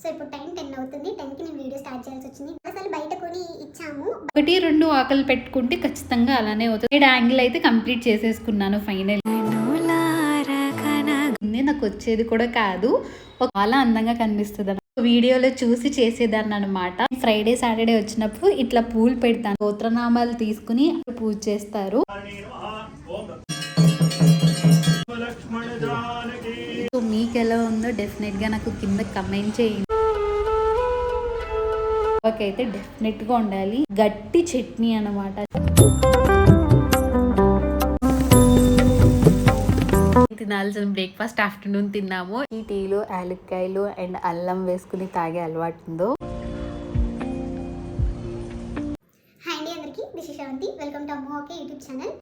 So ఇప్పుడు time 10 అవుతుంది. 10కి నేను వీడియో స్టార్ట్ చేయాల్సి వచ్చింది. అసలు బయట కొని ఇచ్చాము. 1-2 ఆకులు పెట్టుకుంటే ఖచ్చితంగా అలానే అవుతుంది. సైడ్ యాంగిల్ అయితే కంప్లీట్ చేసేసుకున్నాను ఫైనల్. నాకు వచ్చేది కూడా కాదు, చాలా అందంగా కనిపిస్తుంది. వీడియోలో చూసి చేసేదాన్ని అనమాట. ఫ్రైడే సాటర్డే వచ్చినప్పుడు ఇట్లా పూలు పెడతాను. గోత్రనామాలు తీసుకుని పూజ చేస్తారు. సో మీకు ఎలా ఉందో డెఫినెట్గా నాకు కింద కమెంట్ చేయండి. అయితే డెఫినెట్గా ఉండాలి గట్టి చట్నీ అనమాట. తినాల్సిన బ్రేక్ఫాస్ట్ ఆఫ్టర్నూన్ తిన్నాము. ఈ టీలో యాలక్కాయలు అండ్ అల్లం వేసుకుని తాగే అలవాటు ఉందో. హాయ్ అండి అందరికీ, this is Sravanthi. Welcome to అమ్మ ఓకే యూట్యూబ్ ఛానల్.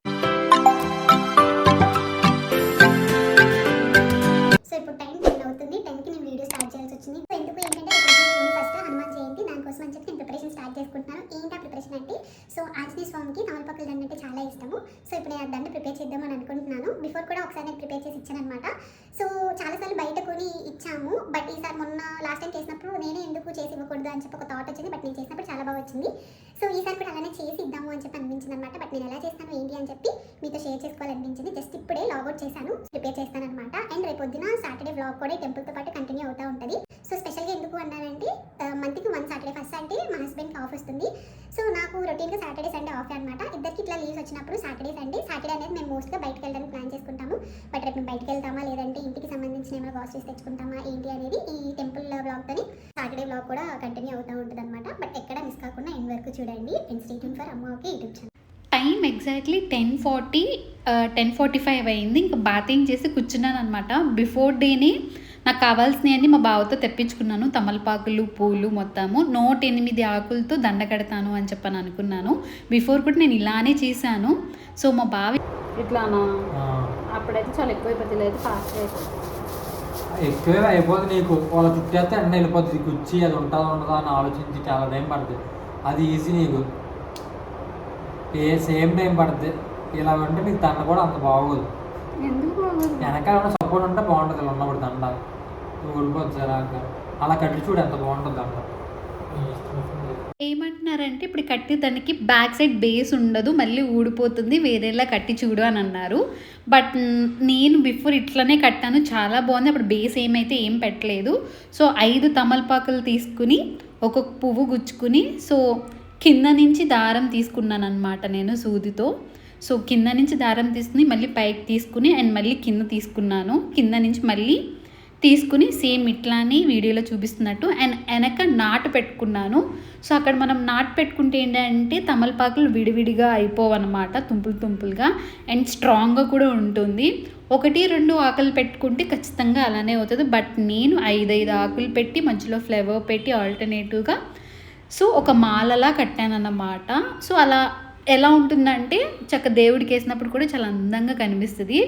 సో ఇప్పుడు టైం 10 అవుతుంది. 10కి నేను వీడియో స్టార్ట్ చేయాల్సి వచ్చింది. సో ఎందుకు ఏంటంటే ఫస్ట్ హనుమాన్ జయంతి, దానికోసం అని చెప్పి నేను ప్రిపరేషన్ స్టార్ట్ చేసుకుంటున్నాను. ఏంటి ఆ ప్రిపరేషన్ అంటే, సో ఆంజనేయ స్వామికి తమలపాకుల దండ అంటే చాలా ఇష్టము. సో ఇప్పుడు నేను ఆ దండ ప్రిపేర్ చేద్దామని అనుకుంటున్నాను. బిఫోర్ కూడా ఒకసారి నేను ప్రిపేర్ చేసి ఇచ్చాను అనమాట. సో చాలాసార్లు బయట కొని ఇచ్చాము, బట్ ఈసారి మొన్న లాస్ట్ టైం చేసినప్పుడు నేనే ఎందుకు చేసి ఇవ్వకూడదు అని చెప్పి ఒక థాట్ వచ్చింది. బట్ నేను చేసినప్పుడు చాలా బాగా వచ్చింది. సో ఈసారి కూడా అలానే చేసి ఇద్దాము అని చెప్పి అనిపించింది అనమాట. బట్ నేను ఎలా చేస్తాను ఏంటి అని చెప్పి మీతో షేర్ చేసుకోవాలనిపించింది. జస్ట్ ఇప్పుడే లాగౌట్ చేశాను, ప్రిపేర్ చేస్తాను అనమాట. అండ్ రేపు పొద్దున సాటర్డే వ్లాగ్ కూడా టెంపుల్తో పాటు కంటిన్యూ అవుతూ ఉంటుంది. సో స్పెషల్గా ఎందుకు అన్నానంటే, మంత్కి 1 సాటర్డే, ఫస్ట్ అంటే మా హస్బెండ్కి ఆఫ్ వస్తుంది. సో నాకు రొటీన్గా సాటర్డే సండే ఆఫ్ అనమాట. ఇద్దరికి ఇట్లా లీవ్స్ వచ్చినప్పుడు సాటర్డే సండే, సాటర్డే అనేది మేము మోస్ట్గా బయటకు వెళ్ళడానికి ప్లాన్ చేసుకుంటాము. బట్ రేపు మేము బయటకు వెళ్తామా లేదంటే ఇంటికి సంబంధించిన ఏమైనా గ్రాసరీస్ తెచ్చుకుంటామా ఏంటి అనేది ఈ టెంపుల్ వ్లాగ్తోని సాటర్డే వ్లాగ్ కూడా కంటిన్యూ అవుతూ ఉంటుంది అనమాట. బట్ ఎక్కడ మిస్ కాకుండా ఎండ్ వరకు చూడండి. అండ్ స్టే ట్యూన్ ఫర్ అమ్మ okay YouTube channel. Time exactly 10:45 అయింది. ఇంకా బాతింగ్ చేసి కూర్చున్నాను అనమాట. బిఫోర్ డేనే నాకు కావాల్సినవన్నీ మా బావతో తెప్పించుకున్నాను. తమలపాకులు, పూలు మొత్తము 108 ఆకులతో దండ కడతాను అని చెప్పని అనుకున్నాను. బిఫోర్ కూడా నేను ఇలానే చేశాను. సో మా బావ ఇట్లానా అప్పుడైతే చాలా ఎక్కువైపోతుంది, లేదు ఫాస్ట్ అయిపోతుంది. ఎక్కువే అయిపోతుంది. నీకు వాళ్ళ చుట్టేస్తే ఎండ వెళ్ళిపోతుంది. కుర్చీ అది ఉంటుందా ఉండదా అని ఆలోచించి చాలా టైం పడుతుంది. అది ఈజీ, నీకు సేమ్ టైం పడుతుంది. ఇలా ఉంటే నీకు దండ కూడా అంత బాగోదు. ఎందుకు వెనకాల సపోర్ట్ ఉంటే బాగుంటుంది. ఇలా ఉన్నప్పుడు దండ ఊడిపోతుంది సార్. అలా కట్టి చూడు ఎంత బాగుంటుంది దండ. ఏమంటున్నారంటే ఇప్పుడు కట్టి దానికి బ్యాక్ సైడ్ బేస్ ఉండదు, మళ్ళీ ఊడిపోతుంది, వేరేలా కట్టి చూడు అని అన్నారు. బట్ నేను బిఫోర్ ఇట్లనే కట్టాను, చాలా బాగుంది. అప్పుడు బేస్ ఏం పెట్టలేదు. సో 5 తమలపాకులు తీసుకుని ఒక్కొక్క పువ్వు గుచ్చుకుని, సో కింద నుంచి దారం తీసుకున్నాను అనమాట నేను సూదితో. సో కింద నుంచి దారం తీసుకుని మళ్ళీ పైకి తీసుకుని అండ్ మళ్ళీ కింద తీసుకున్నాను. కింద నుంచి మళ్ళీ తీసుకుని సేమ్ ఇట్లానే వీడియోలో చూపిస్తున్నట్టు అండ్ వెనక నాటు పెట్టుకున్నాను. సో అక్కడ మనం నాటు పెట్టుకుంటే ఏంటంటే తమలపాకులు విడివిడిగా అయిపోవన్నమాట, తుంపులుగా అండ్ స్ట్రాంగ్గా కూడా ఉంటుంది. 1-2 ఆకులు పెట్టుకుంటే ఖచ్చితంగా అలానే అవుతుంది. బట్ నేను 5 ఆకులు పెట్టి మధ్యలో ఫ్లేవర్ పెట్టి ఆల్టర్నేటివ్గా సో ఒక మాలలా కట్టానన్నమాట. సో అలా ఎలా ఉంటుందంటే దేవుడికి వేసినప్పుడు కూడా చాలా అందంగా కనిపిస్తుంది.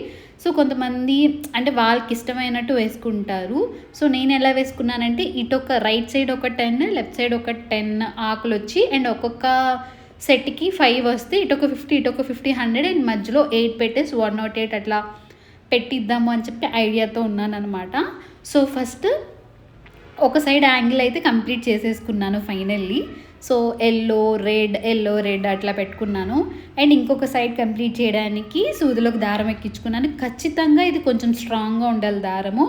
సో కొంతమంది అంటే వాళ్ళకి ఇష్టమైనట్టు వేసుకుంటారు. సో నేను ఎలా వేసుకున్నానంటే ఇటొక రైట్ సైడ్ ఒక 10, లెఫ్ట్ సైడ్ ఒక 10 ఆకులు వచ్చి అండ్ ఒక్కొక్క సెట్కి 5 వస్తే ఇటొక 50, ఇటొక 50, 100 అండ్ మధ్యలో 8 పెట్టేసి 108 అట్లా పెట్టిద్దాము అని చెప్పి ఐడియాతో ఉన్నాను అనమాట. సో ఫస్ట్ ఒక సైడ్ యాంగిల్ అయితే కంప్లీట్ చేసేసుకున్నాను ఫైనల్లీ. సో ఎల్లో రెడ్ అట్లా పెట్టుకున్నాను. అండ్ ఇంకొక సైడ్ కంప్లీట్ చేయడానికి సూదిలోకి దారం ఎక్కించుకున్నాను. ఖచ్చితంగా ఇది కొంచెం స్ట్రాంగ్గా ఉండాలి దారము.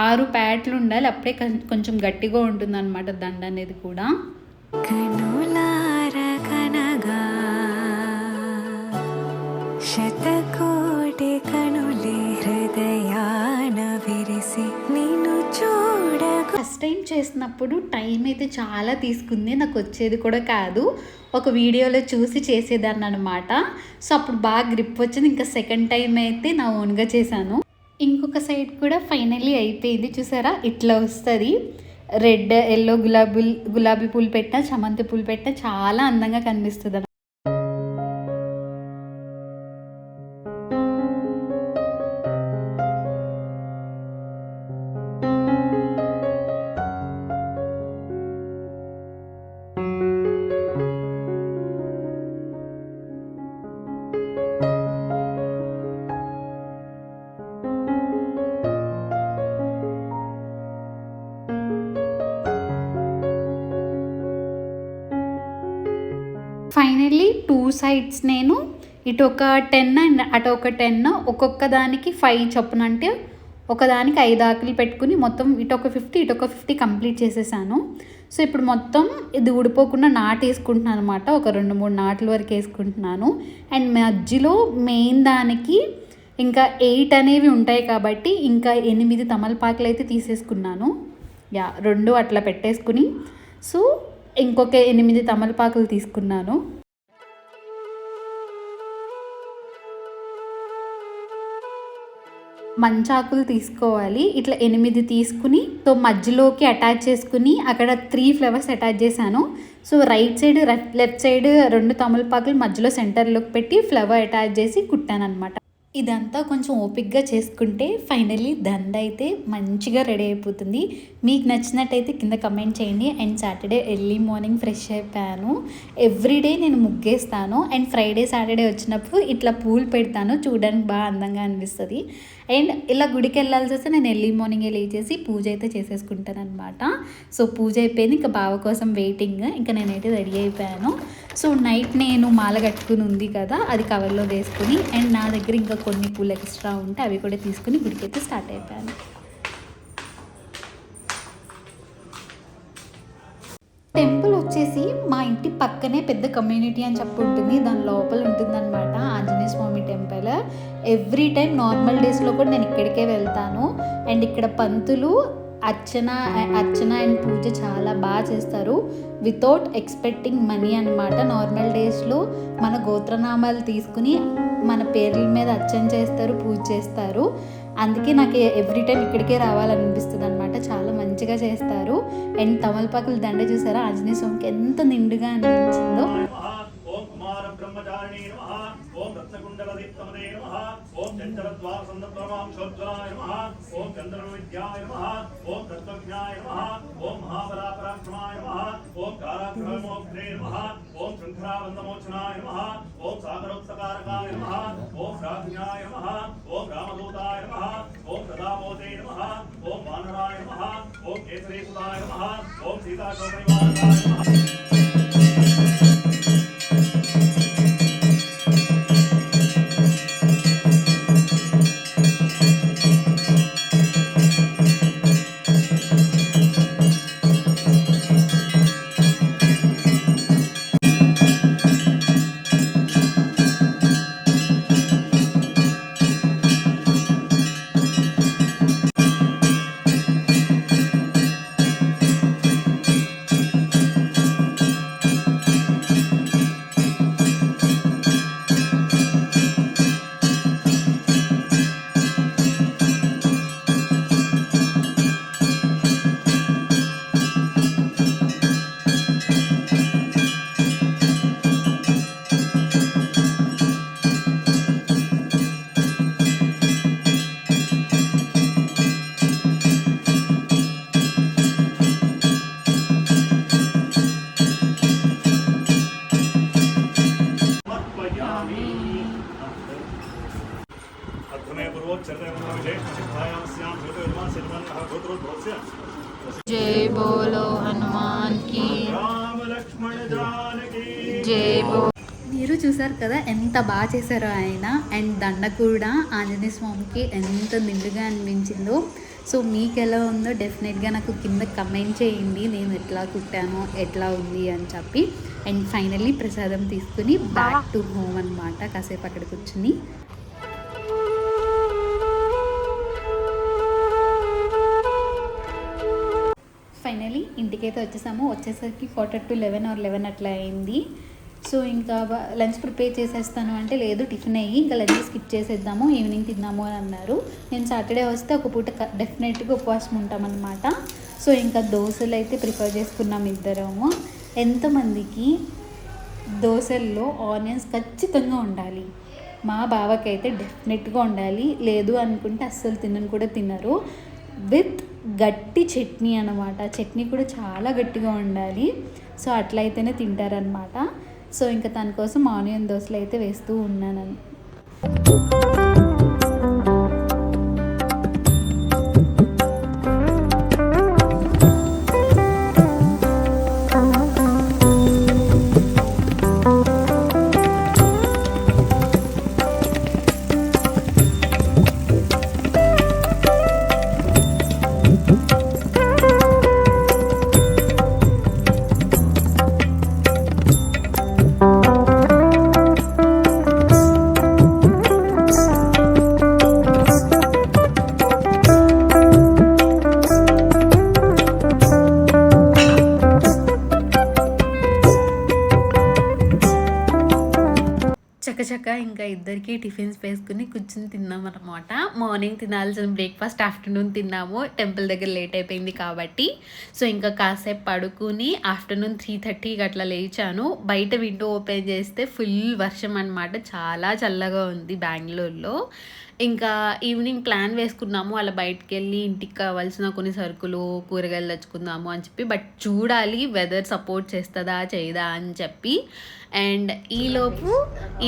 6 ప్యాట్లు ఉండాలి, అప్పుడే కొంచెం గట్టిగా ఉంటుంది అనమాట దండ అనేది కూడా. శతకోటి కనులే హృదయాన విరిసి నిన్ను చూడ. ఫస్ట్ టైం చేసినప్పుడు టైం అయితే చాలా తీసుకుంది, నాకు వచ్చేది కూడా కాదు. ఒక వీడియోలో చూసి చేసేదాన్ని అనమాట. సో అప్పుడు బాగా గ్రిప్ వచ్చింది. ఇంకా సెకండ్ టైం అయితే నా ఓన్గా చేశాను. ఇంకొక సైడ్ కూడా ఫైనల్లీ అయిపోయింది. చూసారా ఇట్లా వస్తుంది. రెడ్, ఎల్లో, గులాబీ పూలు పెట్టినా, చామంతి పూలు పెట్టినా చాలా అందంగా కనిపిస్తుంది. ఫైనల్లీ 2 సైడ్స్ నేను ఇటు ఒక 10 అండ్ అటు ఒక 10 ఒక్కొక్క దానికి 5 చొప్పున, అంటే ఒకదానికి 5 ఆకులు పెట్టుకుని మొత్తం ఇటు ఒక 50 ఇటు ఒక 50 కంప్లీట్ చేసేసాను. సో ఇప్పుడు మొత్తం ఇది ఊడిపోకుండా నాటేసుకుంటున్నాను అనమాట. ఒక 2-3 నాట్ల వరకు వేసుకుంటున్నాను. అండ్ మధ్యలో మెయిన్ దానికి ఇంకా 8 అనేవి ఉంటాయి కాబట్టి ఇంకా 8 తమలపాకులు అయితే తీసేసుకున్నాను. 2 అట్లా పెట్టేసుకుని సో ఇంకొక 8 తమలపాకులు తీసుకున్నాను. మంచాకులు తీసుకోవాలి. ఇట్లా 8 తీసుకుని సో మధ్యలోకి అటాచ్ చేసుకుని అక్కడ 3 ఫ్లవర్స్ అటాచ్ చేశాను. So right side left side 2 తమలపాకులు మధ్యలో సెంటర్లోకి పెట్టి ఫ్లవర్ అటాచ్ చేసి కుట్టాను అనమాట. ఇదంతా కొంచెం ఓపిక్గా చేసుకుంటే ఫైనల్లీ దండ అయితే మంచిగా రెడీ అయిపోతుంది. మీకు నచ్చినట్టయితే కింద కమెంట్ చేయండి. And Saturday early morning fresh అయిపోయాను. ఎవ్రీడే నేను ముగ్గేస్తాను. అండ్ ఫ్రైడే సాటర్డే వచ్చినప్పుడు ఇట్లా పూలు పెడతాను, చూడడానికి బాగా అందంగా అనిపిస్తుంది. అండ్ ఇలా గుడికి వెళ్ళాల్సి వస్తే నేను ఎర్లీ మార్నింగే లేచేసి పూజ అయితే చేసేసుకుంటాను అనమాట. సో పూజ అయిపోయింది, ఇంకా బావ కోసం వెయిటింగ్. ఇంకా నేనైతే రెడీ అయిపోయాను. సో నైట్ నేను మాల కట్టుకుని ఉంది కదా, అది కవర్లో వేసుకుని అండ్ నా దగ్గర ఇంకా కొన్ని పూలు ఎక్స్ట్రా ఉంటే అవి కూడా తీసుకుని గుడికి అయితే స్టార్ట్ అయిపోయాను. టెంపుల్ వచ్చేసి మా ఇంటి పక్కనే పెద్ద కమ్యూనిటీ అని చెప్పి ఉంటుంది, దాని లోపల ఉంటుందన్నమాట ఆంజనేయ స్వామి టెంపుల్. ఎవ్రీ టైం నార్మల్ డేస్లో కూడా నేను ఇక్కడికే వెళ్తాను. అండ్ ఇక్కడ పంతులు అర్చన అండ్ పూజ చాలా బాగా చేస్తారు, వితౌట్ ఎక్స్పెక్టింగ్ మనీ అనమాట. నార్మల్ డేస్లో మన గోత్రనామాలు తీసుకుని మన పేర్ల మీద అర్చన చేస్తారు, పూజ చేస్తారు. అందుకే నాకు ఎవ్రీ టైం ఇక్కడికే రావాలనిపిస్తుంది అనమాట. చాలా మంచిగా చేస్తారు. అండ్ తమలపాకుల దండ చూసారా ఆంజనేయ స్వామికి ఎంత నిండుగా అనిపించిందో. ఓం రత్నకుండలదీప్తమదే నమః. ఓం చంచలద్వారసందప్రమాంశోజ్వలాయ నమః. ఓం చంద్రవిద్యాయ నమః. ఓం తత్వజ్ఞాయ నమః. ఓం మహాబలాపరాక్రమాయ నమః. ఓం కారాగ్రహమోగ్రే నమః. ఓం శృంఖలాబంధమోచనాయ నమః. ఓం సాగరోత్సకారకాయ నమః. ఓం రాజ్ఞాయ నమః. ఓం రామదూతాయ నమః. ఓం ప్రదామోదే నమః. ఓం వానరాయ నమః. ఓం కేసరీసుతాయ నమః. ఓం సీతాశోభనివాసాయ నమః. जय बोलो हनुमान की జై బో. మీరు చూసారు కదా ఎంత బాగా చేశారో ఆయన. అండ్ దండ కూడా ఆంజనేయ స్వామికి ఎంత నిండుగా అనిపించిందో. సో మీకు ఎలా ఉందో డెఫినెట్గా నాకు కింద కమెంట్ చేయండి, నేను ఎట్లా కుట్టానో ఎట్లా ఉంది అని చెప్పి. అండ్ ఫైనల్లీ ప్రసాదం తీసుకుని బ్యాక్ టు హోమ్ అనమాట. కాసేపు అక్కడ కూర్చుని ఫైనలీ ఇంటికైతే వచ్చేసాము. వచ్చేసరికి 11 or 11 అట్లా అయింది. సో ఇంకా లంచ్ ప్రిపేర్ చేసేస్తాను అంటే లేదు టిఫిన్ అయ్యి ఇంకా లంచ్ స్కిప్ చేసేద్దాము, ఈవినింగ్ తిన్నాము అని అన్నారు. నేను సాటర్డే వస్తే ఒక పూట డెఫినెట్గా ఉపవాసం ఉంటామన్నమాట. సో ఇంకా దోశలు అయితే ప్రిపేర్ చేసుకున్నాం ఇద్దరము. ఎంతమందికి దోశల్లో ఆనియన్స్ ఖచ్చితంగా ఉండాలి. మా బావకైతే డెఫినెట్గా ఉండాలి, లేదు అనుకుంటే అస్సలు తినను కూడా తినరు. విత్ గట్టి చట్నీ అన్నమాట. చట్నీ కూడా చాలా గట్టిగా ఉండాలి. సో అట్లయితేనే తింటారనమాట. సో ఇంకా తన కోసం ఆనియన్ దోశలు అయితే వేస్తూ ఉన్నాను. వచ్చేసాక ఇంకా ఇద్దరికి టిఫిన్స్ వేసుకుని కూర్చుని తిన్నాం అనమాట. మార్నింగ్ తినాల్సిన బ్రేక్ఫాస్ట్ ఆఫ్టర్నూన్ తిన్నాము, టెంపుల్ దగ్గర లేట్ అయిపోయింది కాబట్టి. సో ఇంకా కాసేపు పడుకుని ఆఫ్టర్నూన్ 3:30కి అట్లా లేచాను. బయట విండో ఓపెన్ చేస్తే ఫుల్ వర్షం అనమాట, చాలా చల్లగా ఉంది బెంగళూరులో. ఇంకా ఈవినింగ్ ప్లాన్ వేసుకున్నాము అలా బయటకు వెళ్ళి ఇంటికి కావాల్సిన కొన్ని సరుకులు కూరగాయలు తెచ్చుకుందాము అని చెప్పి. బట్ చూడాలి వెదర్ సపోర్ట్ చేస్తుందా చేయదా అని చెప్పి. అండ్ ఈలోపు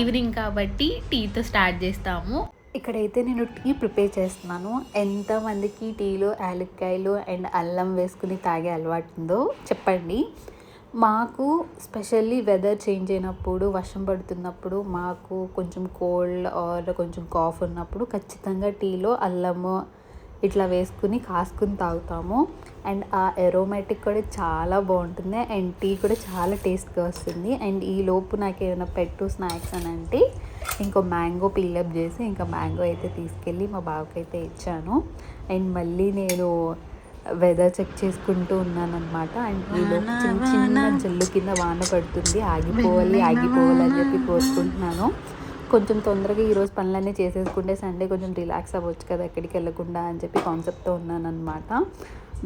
ఈవినింగ్ కాబట్టి టీతో స్టార్ట్ చేస్తాము. ఇక్కడైతే నేను టీ ప్రిపేర్ చేస్తున్నాను. ఎంతమందికి టీలో యాలక్కాయలు అండ్ అల్లం వేసుకుని తాగే అలవాటు ఉందో చెప్పండి. మాకు స్పెషల్లీ వెదర్ చేంజ్ అయినప్పుడు, వర్షం పడుతున్నప్పుడు, మాకు కొంచెం కోల్డ్ ఆర్ కొంచెం కాఫ్ ఉన్నప్పుడు ఖచ్చితంగా టీలో అల్లము ఇట్లా వేసుకుని కాసుకుని తాగుతాము. అండ్ ఆ ఎరోమాటిక్ కూడా చాలా బాగుంటుంది అండ్ టీ కూడా చాలా టేస్ట్గా వస్తుంది. అండ్ ఈ లోపు నాకు ఏమైనా పెట్టు స్నాక్స్ అని అంటే ఇంకో మ్యాంగో పీలప్ చేసి ఇంకా మ్యాంగో అయితే తీసుకెళ్ళి మా బావకి అయితే ఇచ్చాను. అండ్ మళ్ళీ నేను వెదర్ చెక్ చేసుకుంటూ ఉన్నాను అనమాట. అండ్ ఈలోపు చిన్న చిన్న జల్లు కింద వాన పడుతుంది. ఆగిపోవాలి అని చెప్పి కోరుకుంటున్నాను. కొంచెం తొందరగా ఈరోజు పనులన్నీ చేసేసుకుంటే సండే కొంచెం రిలాక్స్ అవ్వచ్చు కదా ఎక్కడికి వెళ్ళకుండా అని చెప్పి కాన్సెప్ట్తో ఉన్నాను అనమాట.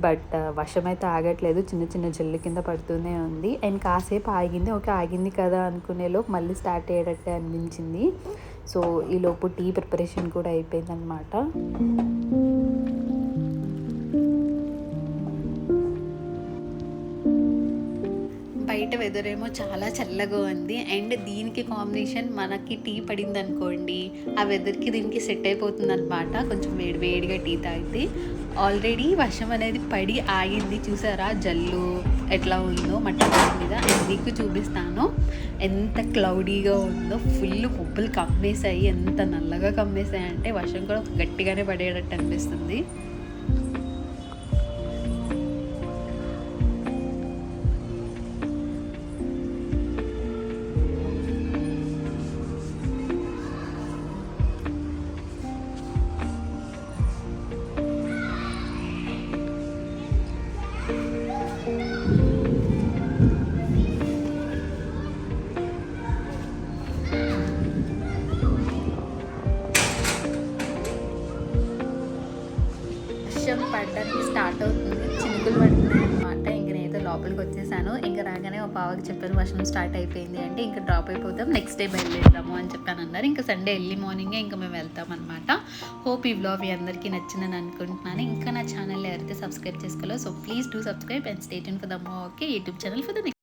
బట్ వర్షం అయితే ఆగట్లేదు, చిన్న చిన్న జల్లు కింద పడుతూనే ఉంది. అండ్ కాసేపు ఆగింది, ఓకే ఆగింది కదా అనుకునేలోపు మళ్ళీ స్టార్ట్ అయ్యేటట్టే అనిపించింది. సో ఈలోపు టీ ప్రిపరేషన్ కూడా అయిపోయింది అనమాట. బయట వెదర్ ఏమో చాలా చల్లగా ఉంది అండ్ దీనికి కాంబినేషన్ మనకి టీ పడింది అనుకోండి, ఆ వెదర్కి దీనికి సెట్ అయిపోతుంది అనమాట. కొంచెం వేడిగా టీ తాగితే. ఆల్రెడీ వర్షం అనేది పడి ఆగింది, చూసారా జల్లు ఎట్లా ఉందో మట్టి మీద. అండ్ మీకు చూపిస్తాను ఎంత క్లౌడీగా ఉందో. ఫుల్ మబ్బులు కమ్మేసాయి, ఎంత నల్లగా కమ్మేసాయి అంటే వర్షం కూడా గట్టిగానే పడేటట్టు అనిపిస్తుంది. వర్షం పడడానికి స్టార్ట్ అవుతుంది, చినుకులు పడుతున్నాయి అనమాట. ఇంక నేనైతే లోపలికి వచ్చేసాను. ఇంకా రాగానే మా బావకి చెప్పాను వర్షం స్టార్ట్ అయిపోయింది అంటే ఇంకా డ్రాప్ అయిపోతాం, నెక్స్ట్ డే బయలుదేరుతాము అని చెప్పాను అన్నారు. ఇంకా సండే ఎర్లీ మార్నింగే ఇంకా మేము వెళ్తాం అనమాట. హోప్ ఈ వ్లాగ్ మీ అందరికీ నచ్చిందని అనుకుంటున్నాను. ఇంకా నా ఛానల్ ఎవరైతే సబ్స్క్రైబ్ చేసుకోవాలో so please do subscribe and stay tune for the more YouTube channel for the